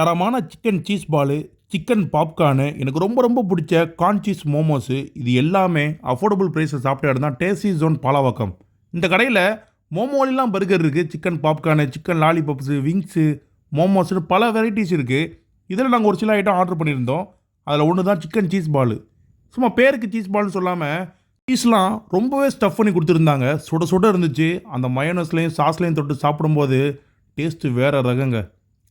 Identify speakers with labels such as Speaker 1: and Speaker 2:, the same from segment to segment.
Speaker 1: தரமான chicken cheese ball, chicken popcorn, எனக்கு ரொம்ப ரொம்ப பிடிச்ச கார்ன் சீஸ் மோமோஸு, இது எல்லாமே அஃபோர்டபுள் ப்ரைஸில் சாப்பிட்ட இடம் தான் டேஸ்டி ஜோன் பாலவாக்கம். இந்த கடையில் மோமோலாம் பர்கர் இருக்குது, சிக்கன் பாப்கார்னு, சிக்கன் லாலிபப்ஸு, விங்ஸு, மோமோஸ்னு பல வெரைட்டிஸ் இருக்குது. இதில் நாங்கள் ஒரு சில ஐட்டம் ஆர்டர் பண்ணியிருந்தோம். அதில் ஒன்று தான் சிக்கன் சீஸ் பாலு. சும்மா பேருக்கு சீஸ் பால்னு சொல்லாமல் சீஸ்லாம் ரொம்பவே ஸ்டஃப் பண்ணி கொடுத்துருந்தாங்க. சுட சுட இருந்துச்சு. அந்த மயோனஸ்லேயும் சாஸ்லேயும் தொட்டு சாப்பிடும்போது டேஸ்ட்டு வேறு ரகங்க.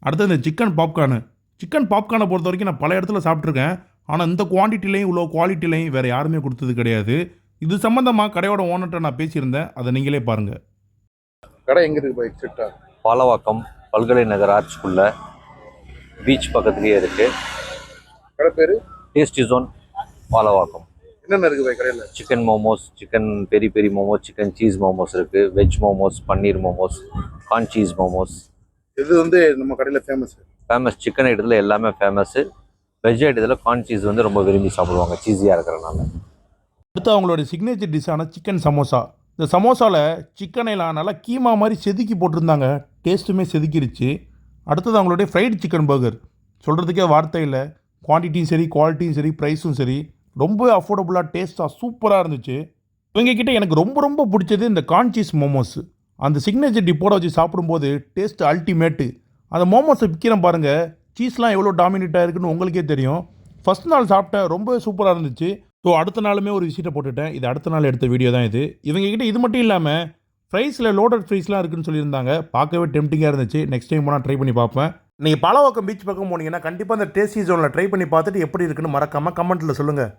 Speaker 1: அடுத்து இந்த சிக்கன் பாப்கார்னை பொறுத்த வரைக்கும் நான் பல இடத்துல சாப்பிட்ருக்கேன். ஆனால் இந்த குவான்டிட்டிலையும் இவ்வளோ குவாலிட்டிலையும் வேறு யாருமே கொடுத்தது கிடையாது. இது சம்மந்தமாக கடையோட ஓனர்கிட்ட நான் பேசியிருந்தேன். அதை நீங்களே பாருங்கள்.
Speaker 2: கடை எங்கே இருக்குது எக்ஸாக்டாக?
Speaker 3: பாலவாக்கம் பல்கலை நகர் ஆர்ச்சுக்குள்ள பீச் பக்கத்துலேயே இருக்குது.
Speaker 2: கடை பேர்
Speaker 3: டேஸ்டி ஜோன் பாலவாக்கம்.
Speaker 2: என்னென்ன இருக்குது கடையில்?
Speaker 3: சிக்கன் மோமோஸ், சிக்கன் பெரி பெரி மோமோஸ், சிக்கன் சீஸ் மோமோஸ் இருக்குது, வெஜ் மோமோஸ், பன்னீர் மோமோஸ், கார்ன் சீஸ் மோமோஸ்.
Speaker 2: இது நம்ம கடையில் ஃபேமஸ்
Speaker 3: சிக்கன் ஐட்டத்தில் எல்லாமே ஃபேமஸ்ஸு. வெஜ் ஐட்டத்தில் கார்ன் சீஸ் ரொம்ப விரும்பி சாப்பிடுவாங்க, சீஸியாக இருக்கிறனால.
Speaker 1: அடுத்து அவங்களோட சிக்னேச்சர் டிஷ்ஷான சிக்கன் சமோசா. இந்த சமோசாவில் சிக்கனைலாம் நல்லா கீமா மாதிரி செதுக்கி போட்டிருந்தாங்க. டேஸ்ட்டுமே செதுக்கிருச்சு. அடுத்தது அவங்களுடைய ஃப்ரைடு சிக்கன் பர்கர். சொல்கிறதுக்கே வார்த்தை இல்லை. குவான்டிட்டியும் சரி, குவாலிட்டியும் சரி, ப்ரைஸும் சரி, ரொம்பவே அஃபோர்டபுளாக டேஸ்ட்டாக சூப்பராக இருந்துச்சு. இவங்ககிட்ட எனக்கு ரொம்ப ரொம்ப பிடிச்சது இந்த கார்ன் சீஸ் மோமோஸ். அந்த சிக்னேச்சர் டிப்போட வச்சு சாப்பிடும்போது டேஸ்ட் அல்டிமேட்டு. அந்த மோமோஸை விற்கிறேன் பாருங்கள், சீஸ்லாம் எவ்வளோ டாமினேட்டாக இருக்குன்னு உங்களுக்கே தெரியும். ஃபஸ்ட் நாள் சாப்பிட்டேன், ரொம்பவே சூப்பராக இருந்துச்சு. ஸோ அடுத்த நாளுமே ஒரு விசிட்டை போட்டுட்டேன். இது அடுத்த நாள் எடுத்த வீடியோ தான் இது. இவங்ககிட்ட இது மட்டும் இல்லாமல் ஃப்ரைஸில் லோடட் ஃப்ரைஸ்லாம் இருக்குன்னு சொல்லியிருந்தாங்க. பார்க்கவே டெம்டிங்காக இருந்துச்சு. நெக்ஸ்ட் டைம் போனால் ட்ரை பண்ணி பார்ப்பேன். நீங்கள் பாலவாக்கம் பீச் பக்கம் போனீங்கன்னா கண்டிப்பாக அந்த டேஸ்டி ஜோனில் ட்ரை பண்ணி பார்த்துட்டு எப்படி இருக்குன்னு மறக்காமல் கமெண்ட்டில் சொல்லுங்கள்.